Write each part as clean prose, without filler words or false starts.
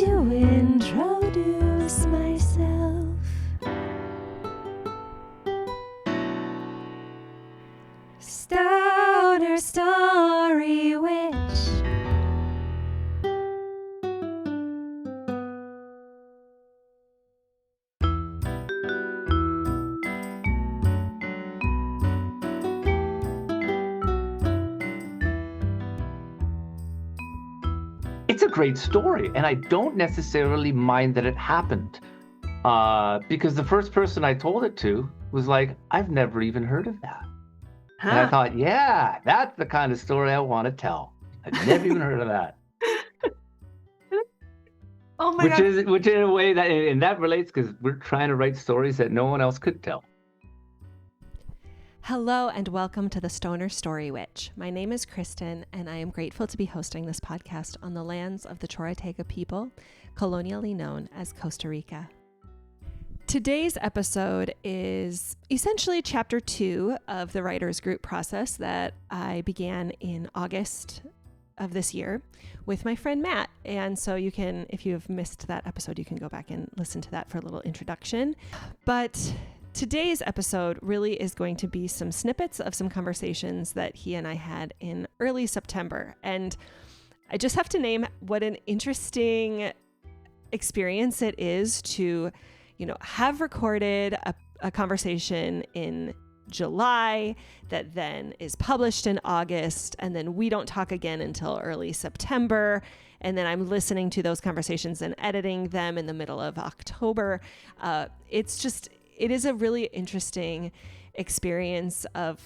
to introduce myself. Stoner Story Witch. It's a great story, and I don't necessarily mind that it happened, because the first person I told it to was like, I've never even heard of that. And I thought, yeah, that's the kind of story I want to tell. I've never even heard of that. Oh my God. Which in a way that relates because we're trying to write stories that no one else could tell. Hello and welcome to the Stoner Story Witch. My name is Kristyn, and I am grateful to be hosting this podcast on the lands of the Chorotega people, colonially known as Costa Rica. Today's episode is essentially chapter 2 of the writers group process that I began in August of this year with my friend Matt. And so you can, if you have missed that episode, you can go back and listen to that for a little introduction. But today's episode really is going to be some snippets of some conversations that he and I had in early September. And I just have to name what an interesting experience it is to, have recorded a conversation in July that then is published in August, and then we don't talk again until early September. And then I'm listening to those conversations and editing them in the middle of October. It is a really interesting experience of,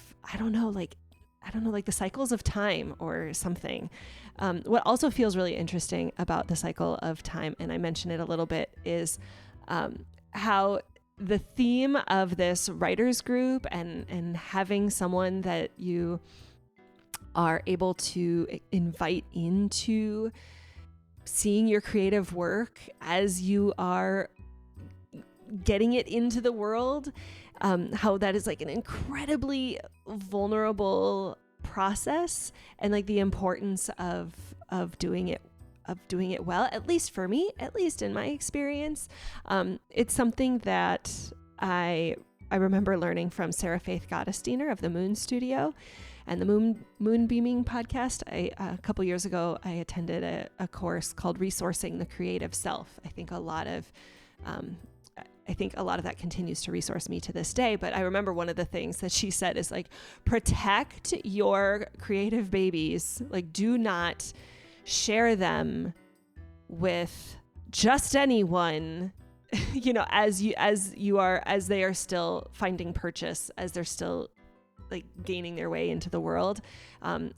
like the cycles of time or something. What also feels really interesting about the cycle of time, and I mentioned it a little bit, is how the theme of this writers group and having someone that you are able to invite into seeing your creative work as you are getting it into the world, how that is like an incredibly vulnerable process, and like the importance of doing it well, at least for me, at least in my experience. It's something that I remember learning from Sarah Faith Gottesdiener of the Moon Studio and the Moonbeaming podcast. A couple years ago, I attended a course called Resourcing the Creative Self. I think a lot of that continues to resource me to this day. But I remember one of the things that she said is like, protect your creative babies. Like, do not share them with just anyone, as they are still finding purchase, as they're still like gaining their way into the world,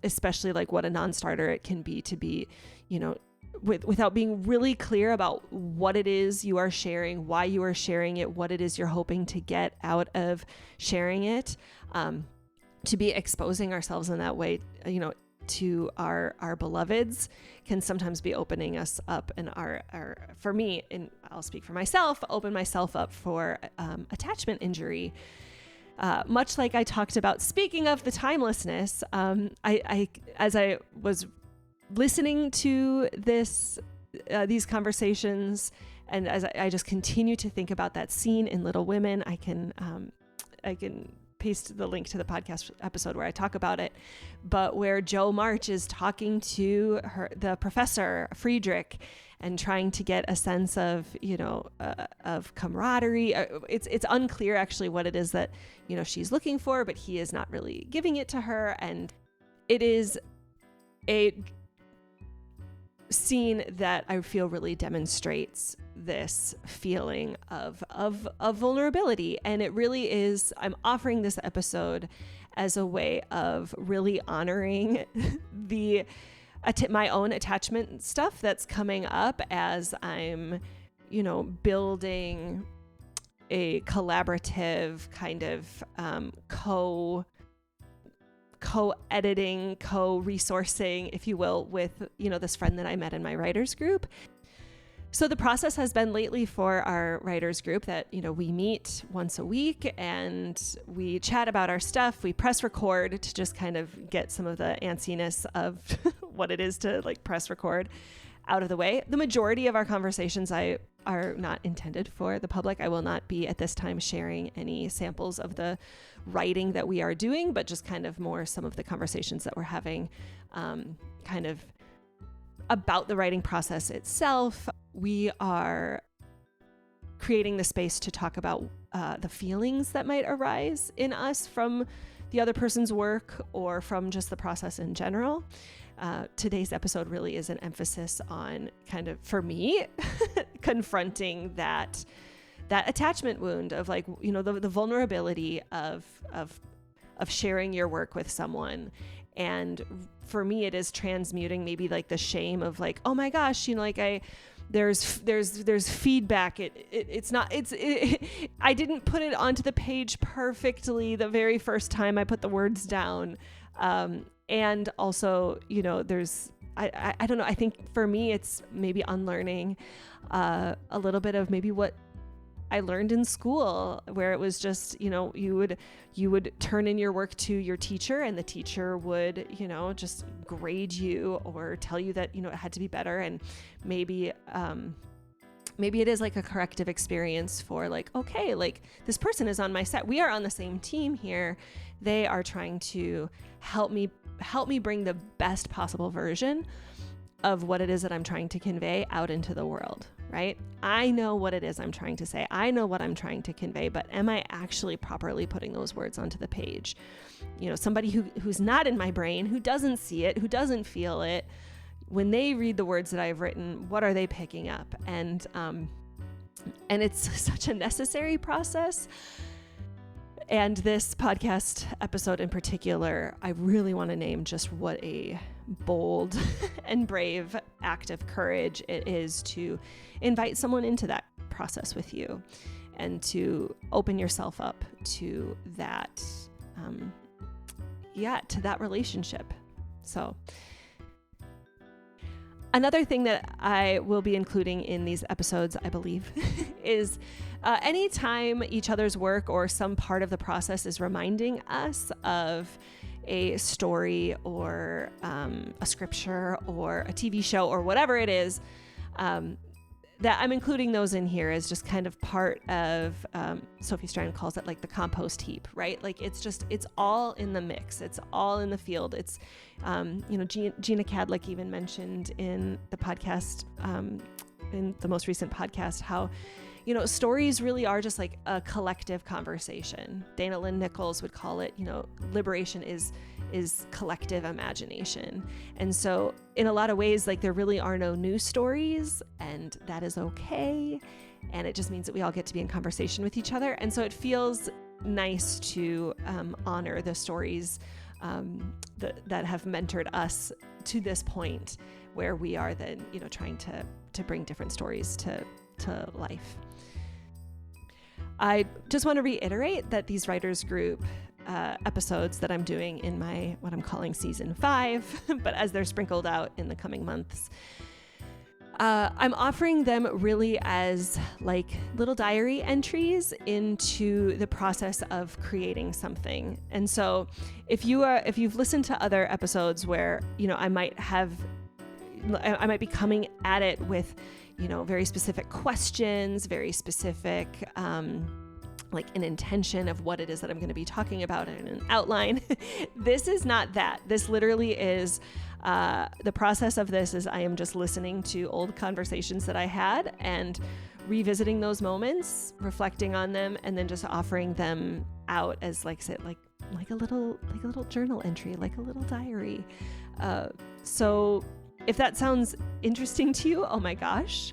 especially like what a non-starter it can be to be, without being really clear about what it is you are sharing, why you are sharing it, what it is you're hoping to get out of sharing it, to be exposing ourselves in that way, to our beloveds, can sometimes be opening us up, and for me, and I'll speak for myself, open myself up for attachment injury. Much like I talked about, speaking of the timelessness, I as I was listening to these conversations, and as I just continue to think about that scene in Little Women, I can paste the link to the podcast episode where I talk about it, but where Jo March is talking to the professor Friedrich and trying to get a sense of, of camaraderie. It's unclear actually what it is that, she's looking for, but he is not really giving it to her. And it is a scene that I feel really demonstrates this feeling of vulnerability. And it really is, I'm offering this episode as a way of really honoring my own attachment stuff that's coming up as I'm, building a collaborative kind of co-editing, co-resourcing, if you will, with, this friend that I met in my writers group. So the process has been lately for our writers group that, we meet once a week and we chat about our stuff. We press record to just kind of get some of the antsiness of what it is to like press record. out of the way. The majority of our conversations are not intended for the public. I will not be at this time sharing any samples of the writing that we are doing, but just kind of more some of the conversations that we're having kind of about the writing process itself. We are creating the space to talk about the feelings that might arise in us from the other person's work or from just the process in general. Today's episode really is an emphasis on kind of, for me, confronting that attachment wound of like, you know, the vulnerability of sharing your work with someone. And for me, it is transmuting maybe like the shame of like, oh my gosh, you know, like there's feedback. I didn't put it onto the page perfectly the very first time I put the words down. And also, you know, I don't know. I think for me, it's maybe unlearning a little bit of maybe what I learned in school, where it was just, you know, you would turn in your work to your teacher and the teacher would, you know, just grade you or tell you that, you know, it had to be better. And maybe it is like a corrective experience for like, okay, like this person is on my set. We are on the same team here. They are trying to help me bring the best possible version of what it is that I'm trying to convey out into the world, right? I know what it is I'm trying to say. I know what I'm trying to convey, but am I actually properly putting those words onto the page? You know, somebody who's not in my brain, who doesn't see it, who doesn't feel it, when they read the words that I've written, what are they picking up? And it's such a necessary process. And this podcast episode in particular, I really want to name just what a bold and brave act of courage it is to invite someone into that process with you and to open yourself up to that, to that relationship. So another thing that I will be including in these episodes, I believe, is anytime each other's work or some part of the process is reminding us of a story or a scripture or a TV show or whatever it is, that I'm including those in here as just kind of part of, Sophie Strand calls it like the compost heap, right? Like it's all in the mix. It's all in the field. It's, Gina Cadlick even mentioned in the podcast, in the most recent podcast, how, you know, stories really are just like a collective conversation. Dana Lynn Nichols would call it, you know, liberation is collective imagination. And so in a lot of ways, like there really are no new stories, and that is okay. And it just means that we all get to be in conversation with each other. And so it feels nice to honor the stories that have mentored us to this point where we are then, you know, trying to bring different stories to life. I just want to reiterate that these writers group episodes that I'm doing in my, what I'm calling season 5, but as they're sprinkled out in the coming months, I'm offering them really as like little diary entries into the process of creating something. And so if you've listened to other episodes where, you know, I might be coming at it with, you know, very specific questions, very specific, like an intention of what it is that I'm going to be talking about in an outline. This is not that. This literally is, the process of this is I am just listening to old conversations that I had and revisiting those moments, reflecting on them, and then just offering them out as like a little journal entry, like a little diary. So if that sounds interesting to you, oh my gosh.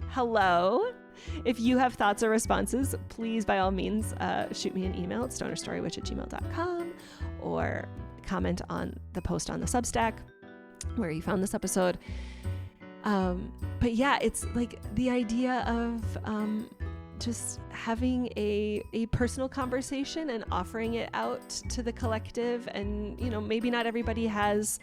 Hello. If you have thoughts or responses, please, by all means, shoot me an email at stonerstorywitch@gmail.com or comment on the post on the Substack where you found this episode. But yeah, it's like the idea of just having a personal conversation and offering it out to the collective. And, you know, maybe not everybody has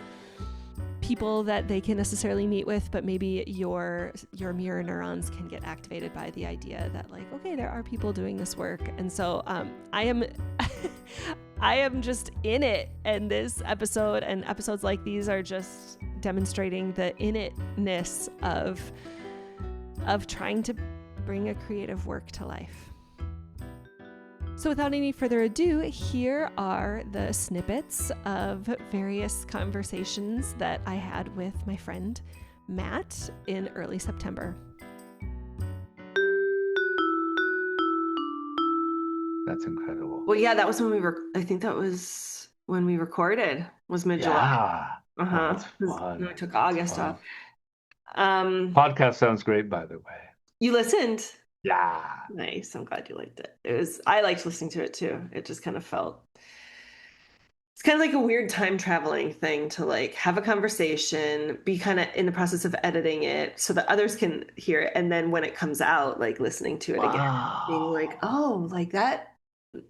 people that they can necessarily meet with, but maybe your mirror neurons can get activated by the idea that like, okay, there are people doing this work. And so I I am just in it. And this episode and episodes like these are just demonstrating the in itness of trying to bring a creative work to life. So without any further ado, here are the snippets of various conversations that I had with my friend Matt in early September. That's incredible. Well, yeah, that was I think that was when we recorded, was mid-July. Yeah. Oh, that's fun. I took August off. Podcast sounds great, by the way. You listened? Yeah. Nice. I'm glad you liked it. I liked listening to it too. It just kind of felt, it's kind of like a weird time traveling thing to like have a conversation, be kind of in the process of editing it so that others can hear it. And then when it comes out, like listening to it again, being like, oh, like that,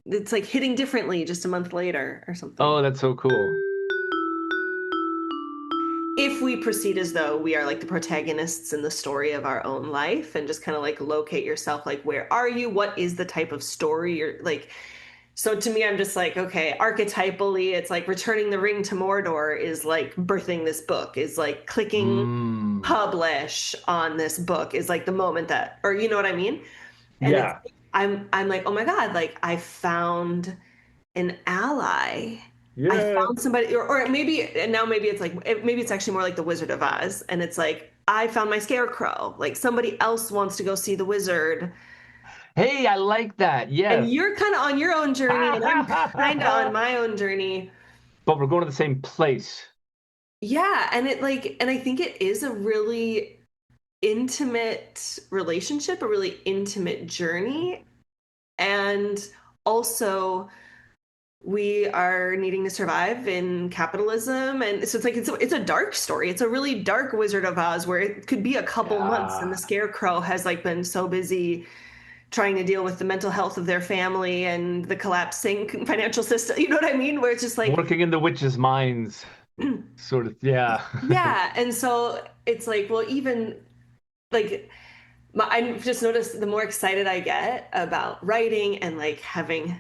it's like hitting differently just a month later or something. Oh, that's so cool. If we proceed as though we are like the protagonists in the story of our own life and just kind of like locate yourself, like, where are you? What is the type of story you're like? So to me, I'm just like, okay, archetypally, it's like returning the ring to Mordor is like birthing this book, is like clicking publish on this book is like the moment that, or you know what I mean? And yeah. I'm like, oh my God, like I found an ally. Yeah. I found somebody, or maybe, and now maybe it's like, maybe it's actually more like the Wizard of Oz. And it's like, I found my scarecrow. Like somebody else wants to go see the wizard. Hey, I like that. Yes. And you're kind of on your own journey, and I'm kind of on my own journey. But we're going to the same place. Yeah. And I think it is a really intimate relationship, a really intimate journey. And also, we are needing to survive in capitalism, and so it's like it's a dark story. It's a really dark Wizard of Oz where it could be a couple months, and the scarecrow has like been so busy trying to deal with the mental health of their family and the collapsing financial system. You know what I mean? Where it's just like working in the witches' minds, sort of. Yeah. Yeah, and so it's like, well, even like I've just noticed the more excited I get about writing and like having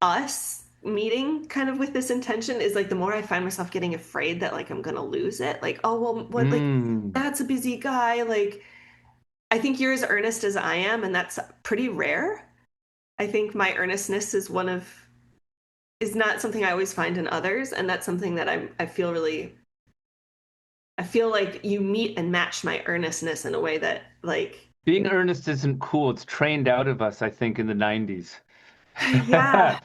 us meeting kind of with this intention is like the more I find myself getting afraid that like I'm gonna lose it. Like, oh well, what like that's a busy guy. Like I think you're as earnest as I am, and that's pretty rare. I think my earnestness is not something I always find in others, and that's something that I feel like you meet and match my earnestness in a way that like being earnest isn't cool. It's trained out of us, I think, in the 90s. Yeah.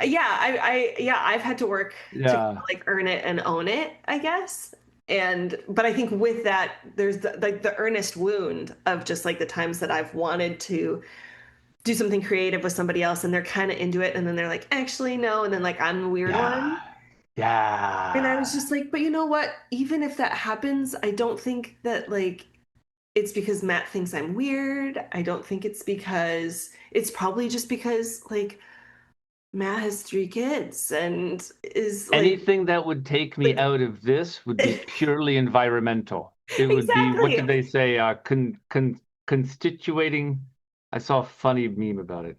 I've had to work to like earn it and own it, I guess. But I think with that, there's the earnest wound of just like the times that I've wanted to do something creative with somebody else and they're kind of into it, and then they're like, actually no, and then like I'm the weird one. Yeah. And I was just like, but you know what? Even if that happens, I don't think that like it's because Matt thinks I'm weird. I don't think it's probably just because like Matt has 3 kids and is like, anything that would take me out of this would be purely environmental. It would be, what did they say? Constituting. I saw a funny meme about it.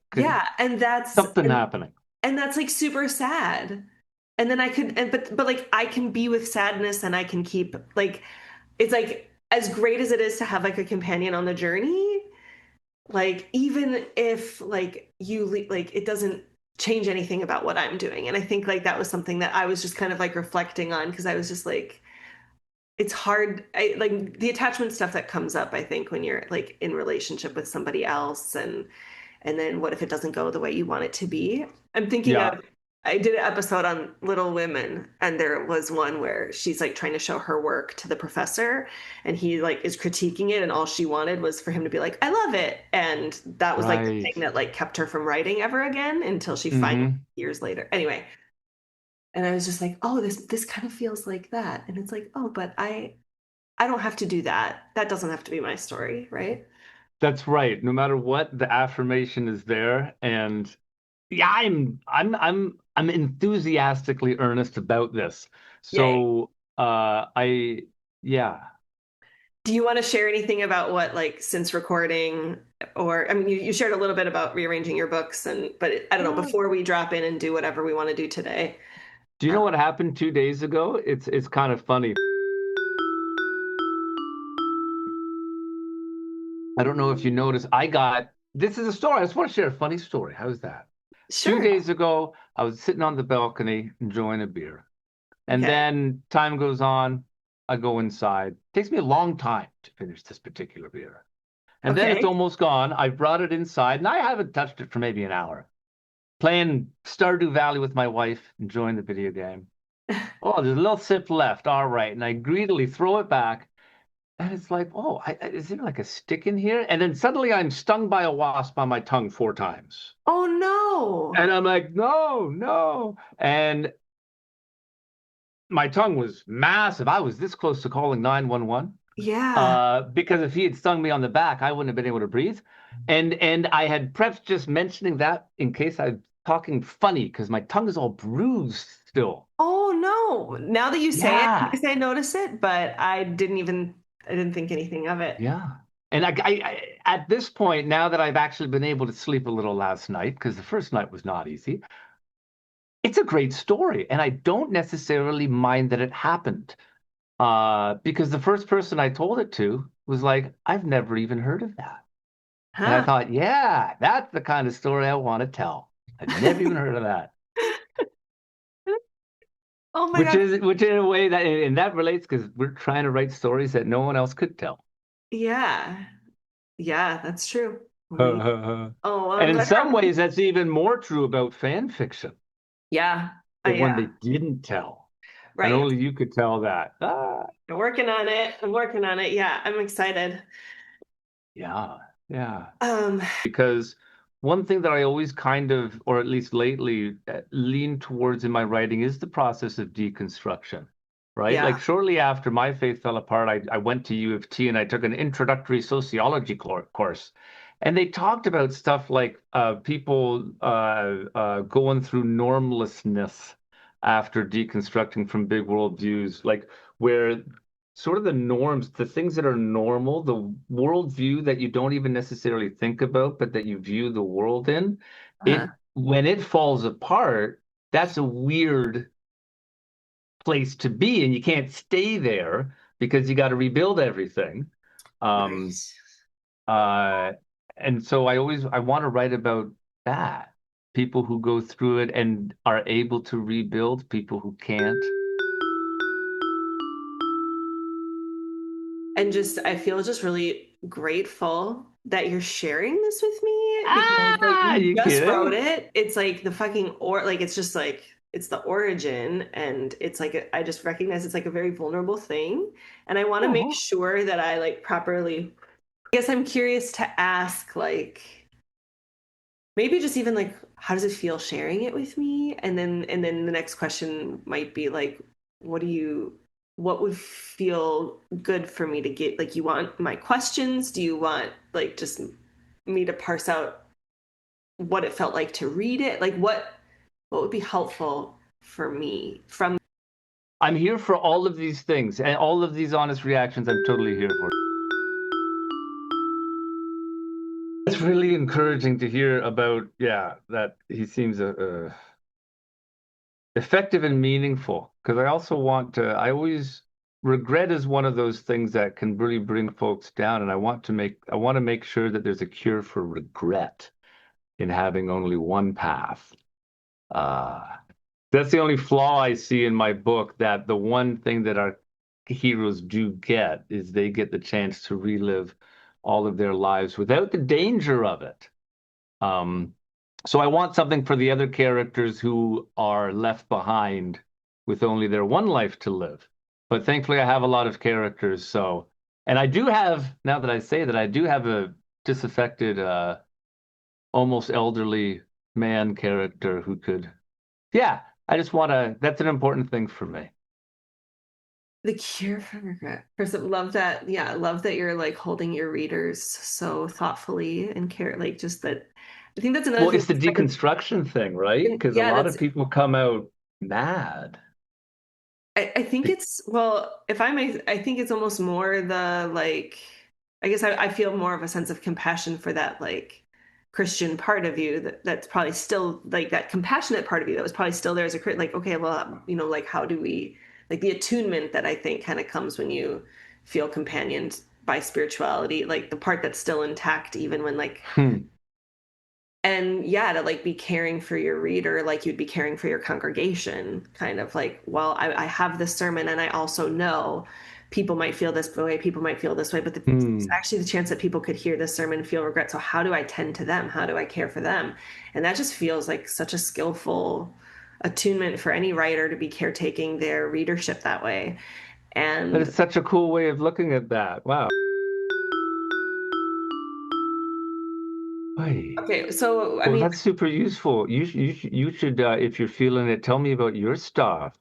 And that's something happening. And that's like super sad. And then I could, but like I can be with sadness, and I can keep like, it's like as great as it is to have like a companion on the journey. Like even if like it doesn't change anything about what I'm doing. And I think like that was something that I was just kind of like reflecting on, because I was just like, it's hard. Like the attachment stuff that comes up, I think, when you're like in relationship with somebody else, and then what if it doesn't go the way you want it to be? I'm thinking of, I did an episode on Little Women, and there was one where she's like trying to show her work to the professor, and he like is critiquing it, and all she wanted was for him to be like, I love it. And that was like the thing that like kept her from writing ever again until she finally, years later. Anyway. And I was just like, oh, this kind of feels like that. And it's like, oh, but I don't have to do that. That doesn't have to be my story, right? That's right. No matter what, the affirmation is there. And yeah, I'm enthusiastically earnest about this. So Do you want to share anything about what, like, since recording, or I mean, you shared a little bit about rearranging your books, but I don't know, Yeah. before we drop in and do whatever we want to do today. Do you know what happened 2 days ago? It's kind of funny. I don't know if you noticed. This is a story. I just want to share a funny story. How's that? Two Sure. days ago, I was sitting on the balcony enjoying a beer. And Okay. then time goes on. I go inside. It takes me a long time to finish this particular beer. And then it's Okay. almost gone. I brought it inside and I haven't touched it for maybe an hour. Playing Stardew Valley with my wife, enjoying the video game. Oh, there's a little sip left. All right. And I greedily throw it back. And it's like, oh, is there like a stick in here? And then suddenly I'm stung by a wasp on my tongue 4 times. Oh no. And I'm like, no, no. And my tongue was massive. I was this close to calling 911. Yeah. Because if he had stung me on the back, I wouldn't have been able to breathe. And I had prepped just mentioning that in case I'm talking funny, because my tongue is all bruised still. Oh no. Now that you say it, I Yeah. guess I notice it, but I didn't think anything of it. Yeah. And at this point, now that I've actually been able to sleep a little last night, because the first night was not easy, it's a great story. And I don't necessarily mind that it happened. Because the first person I told it to was like, I've never even heard of that. And I Huh. thought, yeah, that's the kind of story I want to tell. I've never even heard of that. Oh my God. Which in a way that relates because we're trying to write stories that no one else could tell. Yeah. Yeah, that's true. And Oh, well, I'm in glad some ways, that's even more true about fan fiction. yeah. The one Yeah. they didn't tell. And Right. only you could tell that. I'm working on it. I'm working on it. Yeah, I'm excited. Yeah, yeah. Um, Because one thing that I always kind of, or at least lately, lean towards in my writing is the process of deconstruction, right? yeah. Like shortly after my faith fell apart, I went to U of T and I took an introductory sociology course. And they talked about stuff like people going through normlessness after deconstructing from big world views, like where sort of the norms, the things that are normal, the worldview that you don't even necessarily think about, but that you view the world in, Uh-huh. when it falls apart, that's a weird place to be, and you can't stay there because you got to rebuild everything. Um, Right. uh, and so I want to write about that. People who go through it and are able to rebuild, people who can't. And just I feel just really grateful that you're sharing this with me because like Ah, you you just wrote kidding? it. It's like the fucking or like it's just like it's the origin and it's like I just recognize it's like a very vulnerable thing and I want to make Oh. sure that I like properly I guess I'm curious to ask like maybe just even like how does it feel sharing it with me and then the next question might be like what would feel good for me to get like you want my questions, do you want like just me to parse out what it felt like to read it, like what would be helpful for me from I'm here for all of these things and all of these honest reactions. I'm totally here for. It's really encouraging to hear about, yeah, that he seems effective and meaningful. Because I also want to, I always, regret is one of those things that can really bring folks down. And I want to make sure that there's a cure for regret in having only one path. Uh, that's the only flaw I see in my book, that the one thing that our heroes do get is they get the chance to relive all of their lives without the danger of it. So I want something for the other characters who are left behind with only their one life to live. But thankfully, I have a lot of characters. So, and I do have, now that I say that, I do have a disaffected, almost elderly man character who could, yeah, I just want to, that's an important thing for me. the cure for regret. First, I love that. Yeah, I love that you're like holding your readers so thoughtfully and care. Like just that. I think that's another Well, thing. it's the deconstruction thing, right? Because a Yeah, lot of that's people come out mad. I think it's, well, if I may, I think it's almost more the like, I guess I feel more of a sense of compassion for that like Christian part of you that's probably still like that compassionate part of you that was probably still there as a Christian. Like, okay, well, like how do we, like the attunement that I think kind of comes when you feel companioned by spirituality, like the part that's still intact, even when like, and yeah, to like be caring for your reader like you'd be caring for your congregation, kind of like, well, I have this sermon and I also know people might feel this way, people might feel this way, but there's actually the chance that people could hear this sermon and feel regret. So how do I tend to them? How do I care for them? And that just feels like such a skillful attunement for any writer to be caretaking their readership that way. That And is such a cool way of looking at that. Wow. Oy. okay, so I Well, mean, that's super useful. You should, if you're feeling it, tell me about your stuff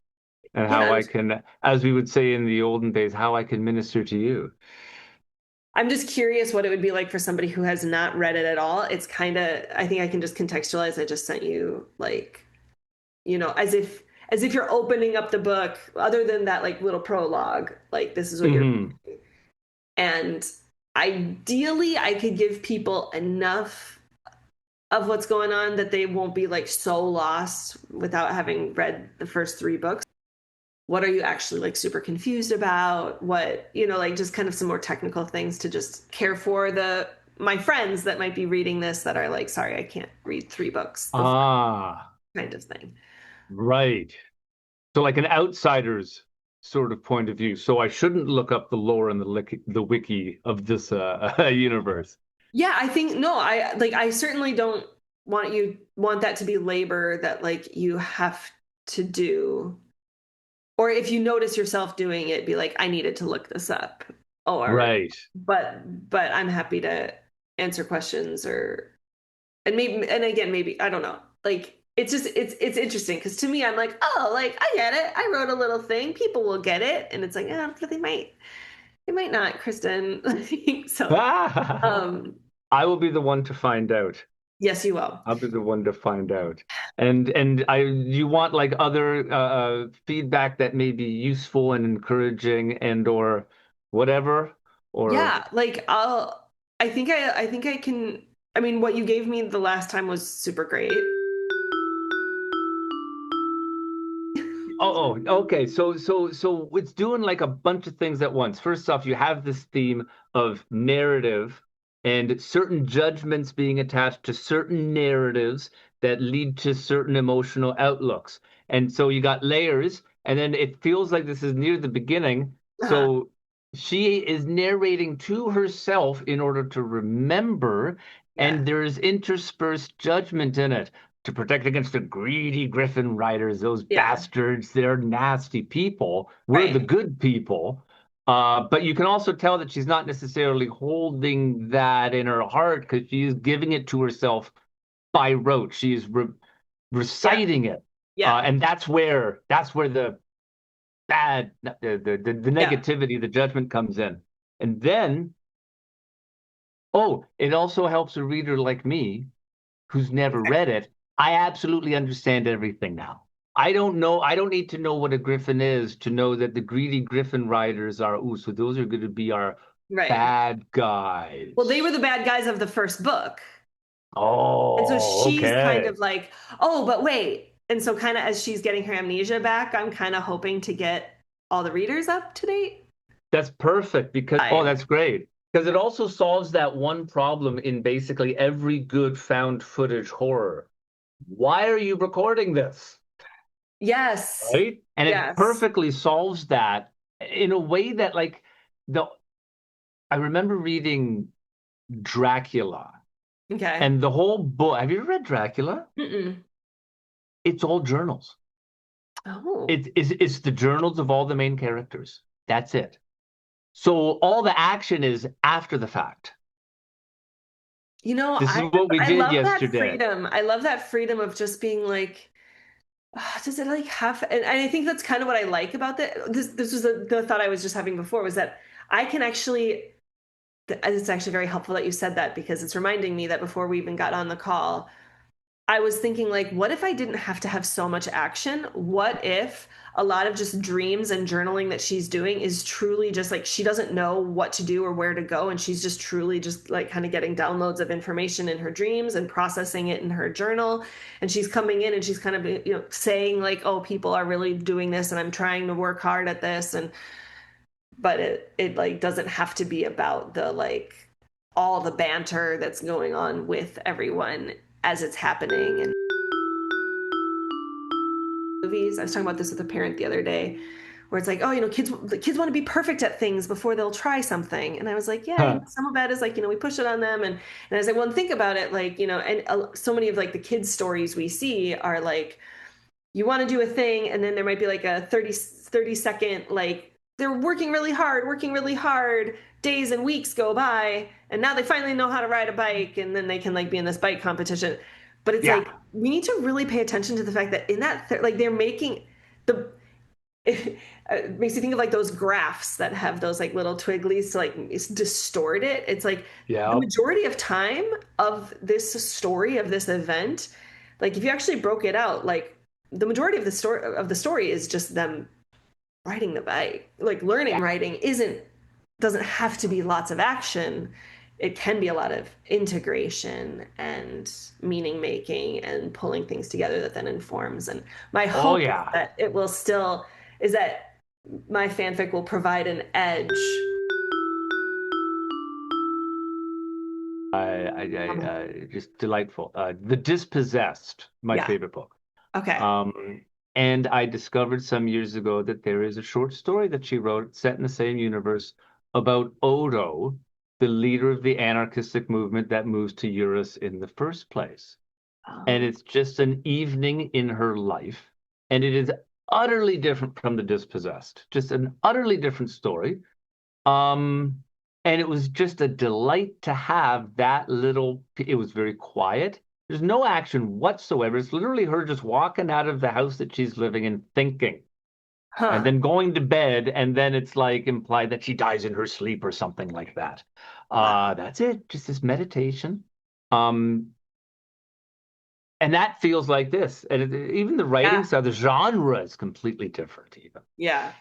and how yeah, I can, as we would say in the olden days, how I can minister to you. I'm just curious what it would be like for somebody who has not read it at all. It's kind of, I think I can just contextualize. I just sent you like, as if you're opening up the book, other than that like little prologue, like this is what you're, Hmm. and ideally I could give people enough of what's going on that they won't be like so lost without having read the first three books. What are you actually like super confused about? What, like just kind of some more technical things to just care for my friends that might be reading this that are like, sorry, I can't read three books before, Ah, kind of thing. right. So like an outsider's sort of point of view. So I shouldn't look up the lore and the wiki of this universe. Yeah, I think no, I certainly don't want that to be labor that like you have to do. Or if you notice yourself doing it, be like, I needed to look this up. Or Right. but I'm happy to answer questions and maybe, and again, maybe, I don't know. Like it's just it's interesting because to me I'm like, oh, like I get it. I wrote a little thing. People will get it. And it's like, yeah, they might not, Kristyn. So I um will be the one to find out. yes, you will. I'll be the one to find out. And you want like other feedback that may be useful and encouraging and or whatever or Yeah, like I think I can, I mean, what you gave me the last time was super great. okay. So it's doing like a bunch of things at once. First off, you have this theme of narrative and certain judgments being attached to certain narratives that lead to certain emotional outlooks. And so you got layers, and then it feels like this is near the beginning. Uh-huh. So she is narrating to herself in order to remember, Yeah. and there is interspersed judgment in it to protect against the greedy Griffin riders, those Yeah. bastards. They're nasty people. We're the Right. good people. But you can also tell that she's not necessarily holding that in her heart because she is giving it to herself by rote. She is Yeah. reciting it, Yeah. and that's where the bad, the Yeah. negativity, the judgment comes in, and then it also helps a reader like me who's never read it. I absolutely understand everything now. I don't know. I don't need to know what a griffin is to know that the greedy griffin riders are, so those are going to be our Right. bad Well, they were guys. the bad guys of the first book. And so Oh, she's kind okay. of like, oh, but wait. And so kind of as she's getting her amnesia back, I'm kind of hoping to get all the readers up to date. That's perfect because, I that's great. Because it also solves that one problem in basically every good found footage horror. Why are you recording this? Yes. Right? And it Yes. perfectly solves that in a way that like the I remember reading Dracula Okay. and the whole book. Have you ever read Dracula? Mm-mm. It's all journals. Oh. It's the journals of all the main characters. That's it. So all the action is after the fact. This is what we I did love that yesterday. freedom. I love that freedom of just being like, does it like have, and I think that's kind of what I like about this was the thought I was just having before, was that I can actually, it's actually very helpful that you said that because it's reminding me that before we even got on the call, I was thinking, like, what if I didn't have to have so much action? What if a lot of just dreams and journaling that she's doing is truly just like she doesn't know what to do or where to go, and she's just truly just like kind of getting downloads of information in her dreams and processing it in her journal, and she's coming in and she's kind of, you know, saying like, oh, people are really doing this and I'm trying to work hard at this, and but it like doesn't have to be about the like all the banter that's going on with everyone as it's happening. And movies, I was talking about this with a parent the other day, where it's like, oh, you know, kids want to be perfect at things before they'll try something. And I was like, yeah, you know, some of that is like, you know, we push it on them. And I was like, well, and think about it, like, you know, and so many of like the kids stories we see are like, you want to do a thing, and then there might be like a 30 second, like, they're working really hard, days and weeks go by, and now they finally know how to ride a bike, and then they can like be in this bike competition. But it's like, we need to really pay attention to the fact that in that, like, they're making the, it makes you think of like those graphs that have those like little twigglies to like distort it. It's like the majority of time of this story, of this event, like if you actually broke it out, like the majority of the story is just them riding the bike. Like learning writing doesn't have to be lots of action. It can be a lot of integration and meaning making and pulling things together that then informs. And my hope is that it will still, is that my fanfic will provide an edge. Just delightful. The Dispossessed, my favorite book. Okay. And I discovered some years ago that there is a short story that she wrote set in the same universe about Odo, the leader of the anarchistic movement that moves to Eurus in the first place. And it's just an evening in her life. And it is utterly different from The Dispossessed, just an utterly different story. And it was just a delight to have that little, it was very quiet. There's no action whatsoever. It's literally her just walking out of the house that she's living in thinking. And then going to bed, and then it's like implied that she dies in her sleep or something like that. That's it, just this meditation. And that feels like this. And even the writing style, the genre is completely different even. Yeah.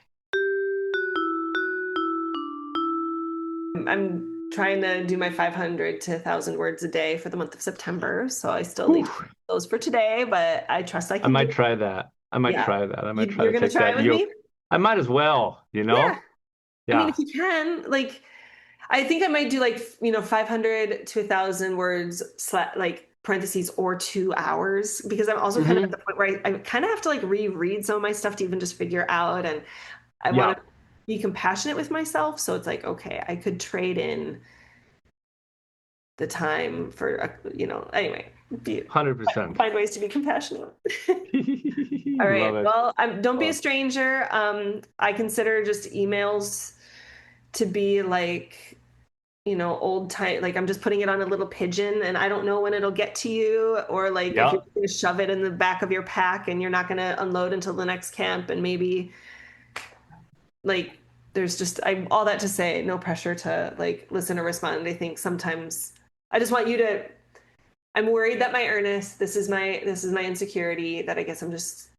I'm trying to do my 500 to 1,000 words a day for the month of September. So I still need those for today, but I trust I might try that. I might try that. I might try You're going to try it with me? I might as well, you know? Yeah. I mean, if you can, like, I think I might do like, you know, 500 to 1,000 words, like parentheses, or 2 hours, because I'm also kind of at the point where I kind of have to like reread some of my stuff to even just figure out. And I want to be compassionate with myself. So it's like, okay, I could trade in the time for, you know, anyway. 100%. Find ways to be compassionate. All right. Well, don't be a stranger. I consider just emails to be like, you know, old time. Like I'm just putting it on a little pigeon, and I don't know when it'll get to you, or like if you're going to shove it in the back of your pack and you're not going to unload until the next camp, and maybe like there's just all that to say, no pressure to like listen or respond. I think sometimes I just want you to. I'm worried that my earnest, this is my insecurity, that I guess I'm just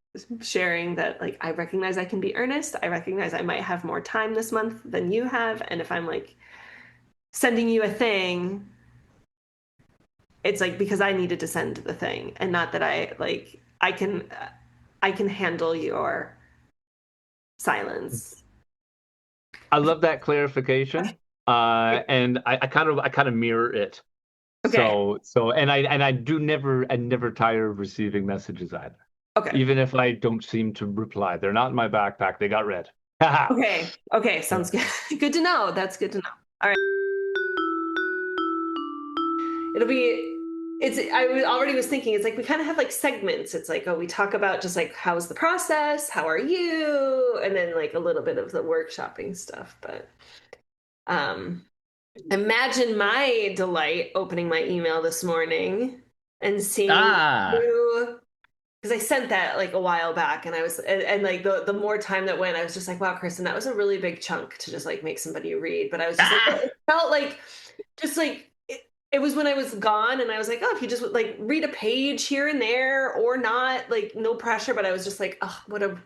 sharing, that like I recognize I can be earnest. I recognize I might have more time this month than you have. And if I'm like sending you a thing, it's like because I needed to send the thing, and not that I can handle your silence. I love that clarification. And I kind of mirror it. Okay. So and I never tire of receiving messages either. Okay. Even if I don't seem to reply, they're not in my backpack. They got read. Okay. Sounds good. Good to know. That's good to know. All right. I already was thinking, it's like we kind of have like segments. It's like, we talk about just like, how's the process? How are you? And then like a little bit of the workshopping stuff. But imagine my delight opening my email this morning and seeing you, because I sent that like a while back, and I was, and like the more time that went, I was just like, wow, Kristyn, that was a really big chunk to just like make somebody read. But I was just like, it felt like just like it was when I was gone, and I was like, oh, if you just like read a page here and there or not, like no pressure. But I was just like, oh,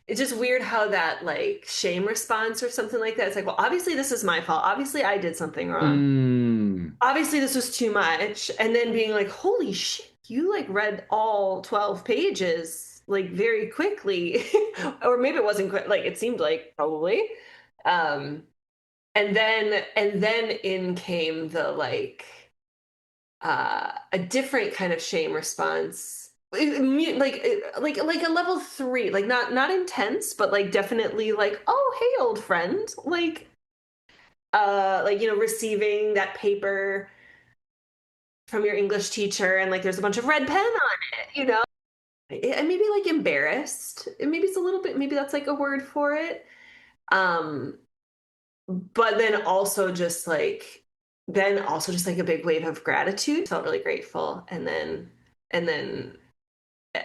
it's just weird how that like shame response or something like that. It's like, well, obviously this is my fault. Obviously I did something wrong. Obviously this was too much. And then being like, holy shit, you like read all 12 pages like very quickly. Or maybe it wasn't quick, like it seemed like probably. And then in came the like a different kind of shame response, like a level 3, like not intense, but like definitely like, oh hey old friend, like receiving that paper from your English teacher and like there's a bunch of red pen on it, and maybe like embarrassed, and maybe it's a little bit, maybe that's like a word for it. But then also just like a big wave of gratitude. Felt really grateful. And then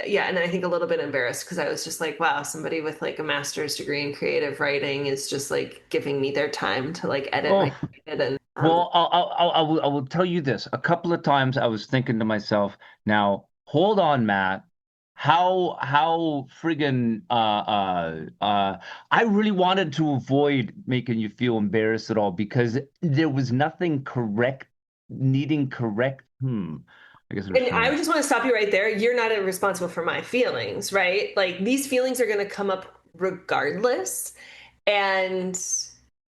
yeah, and then I think a little bit embarrassed because I was just like, wow, somebody with like a master's degree in creative writing is just like giving me their time to like edit my shit. And well, I will tell you this. A couple of times I was thinking to myself, now hold on, Matt. How friggin' I really wanted to avoid making you feel embarrassed at all because there was nothing needing correct. I guess And I just want to stop you right there. You're not responsible for my feelings, right? Like these feelings are going to come up regardless. And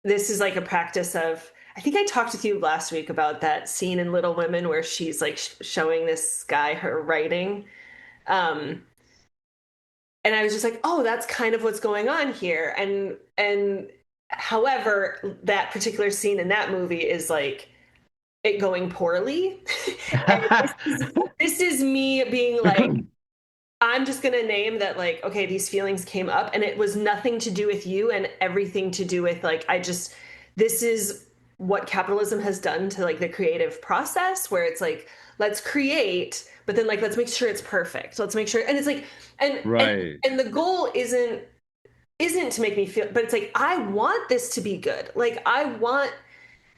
this is like a practice of, I think I talked with you last week about that scene in Little Women where she's like showing this guy her writing. And I was just like, oh, that's kind of what's going on here. And however, that particular scene in that movie is like it going poorly. And this is me being like, I'm just gonna name that like, okay, these feelings came up and it was nothing to do with you and everything to do with like, this is what capitalism has done to like the creative process where it's like, let's create, but then like, let's make sure it's perfect. Let's make sure. And it's like, and the goal isn't to make me feel, but it's like, I want this to be good. Like I want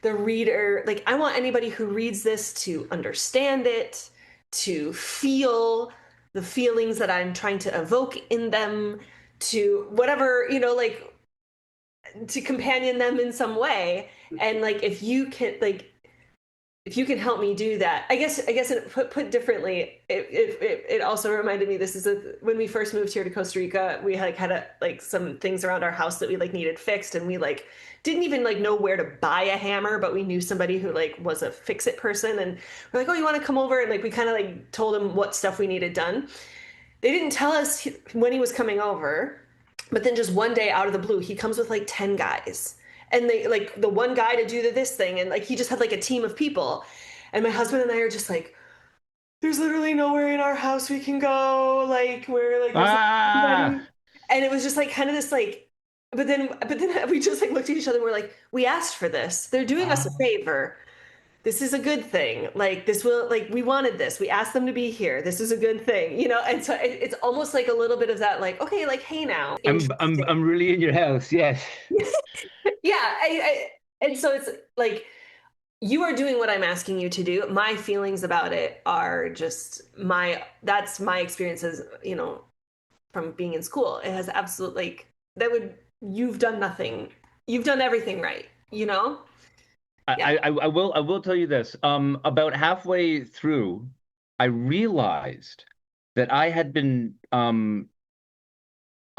the reader, like I want anybody who reads this to understand it, to feel the feelings that I'm trying to evoke in them, to whatever, like to companion them in some way. And like if you can help me do that, I guess it put differently, it also reminded me, this is when we first moved here to Costa Rica, we had some things around our house that we like needed fixed, and we like didn't even like know where to buy a hammer, but we knew somebody who like was a fix-it person, and we're like, oh, you want to come over? And like we kind of like told him what stuff we needed done. They didn't tell us when he was coming over, but then just one day out of the blue, he comes with like 10 guys. And they like the one guy to do this thing. And like he just had like a team of people. And my husband and I are just like, there's literally nowhere in our house we can go. Like we're like, and it was just like kind of this like, but then we just like looked at each other and we're like, we asked for this. They're doing us a favor. This is a good thing. Like this will, like we wanted this. We asked them to be here. This is a good thing, And so it's almost like a little bit of that, like, okay, like, hey now. I'm really in your house. Yes. Yeah. And so it's like, you are doing what I'm asking you to do. My feelings about it are just that's my experiences, from being in school. It has absolutely you've done nothing. You've done everything right, Yeah. I will tell you this. About halfway through, I realized that I had been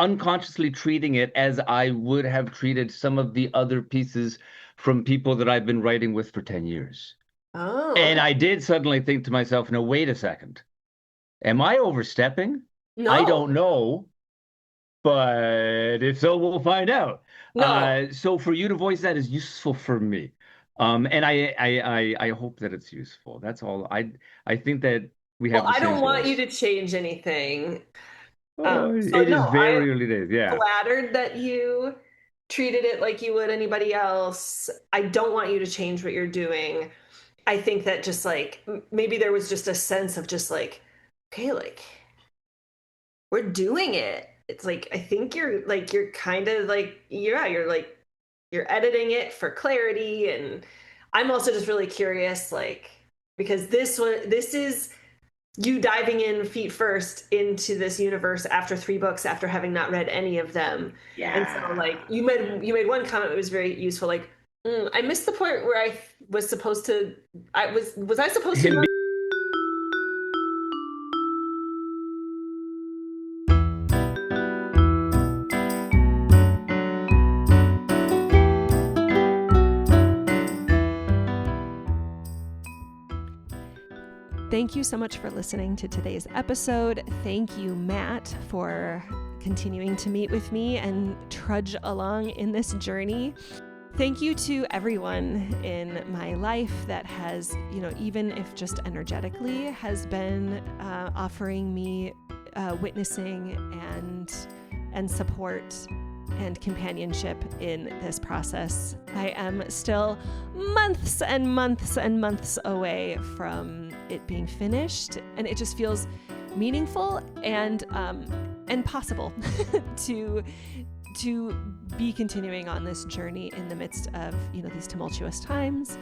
unconsciously treating it as I would have treated some of the other pieces from people that I've been writing with for 10 years. Oh. And I did suddenly think to myself, no, wait a second. Am I overstepping? No. I don't know. But if so, we'll find out. No. So for you to voice that is useful for me. And I hope that it's useful. That's all. I think that we have. Well, I don't want you to change anything. It is very early days. Yeah. Flattered that you treated it like you would anybody else. I don't want you to change what you're doing. I think that just like maybe there was just a sense of just like, okay, like we're doing it. It's like I think you're kind of like, yeah, you're editing it for clarity, and I'm also just really curious, like because this is you diving in feet first into this universe after 3 books, after having not read any of them. Yeah. And so like you made one comment that was very useful. Like, I missed the point where I was supposed to. Was I supposed to? Thank you so much for listening to today's episode. Thank you, Matt, for continuing to meet with me and trudge along in this journey. Thank you to everyone in my life that has, even if just energetically, has been offering me witnessing and support and companionship in this process. I am still months and months and months away from it being finished, and it just feels meaningful and possible to be continuing on this journey in the midst of these tumultuous times.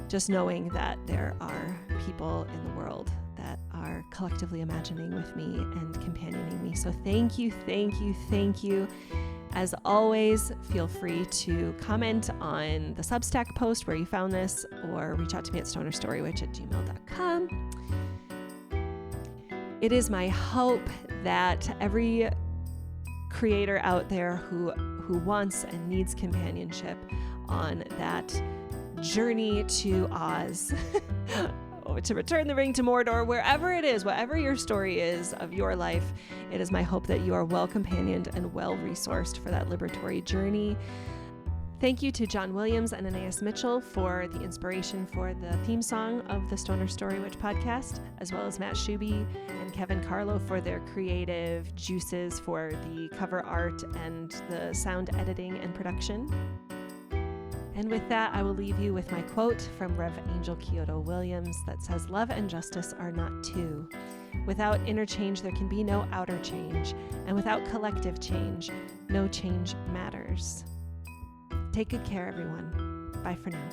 Just knowing that there are people in the world that are collectively imagining with me and companioning me. So thank you, thank you, thank you. As always, feel free to comment on the Substack post where you found this, or reach out to me at stonerstorywitch@gmail.com. It is my hope that every creator out there who wants and needs companionship on that journey to Oz, or to return the ring to Mordor, wherever it is, whatever your story is of your life, it is my hope that you are well companioned and well resourced for that liberatory journey. Thank you to John Williams and Anais Mitchell for the inspiration for the theme song of the Stoner Story Witch podcast, as well as Matt Schubbe and Kevin Carlo for their creative juices for the cover art and the sound editing and production. And with that, I will leave you with my quote from Rev. Angel Kyoto Williams that says, "Love and justice are not two. Without inner change, there can be no outer change. And without collective change, no change matters." Take good care, everyone. Bye for now.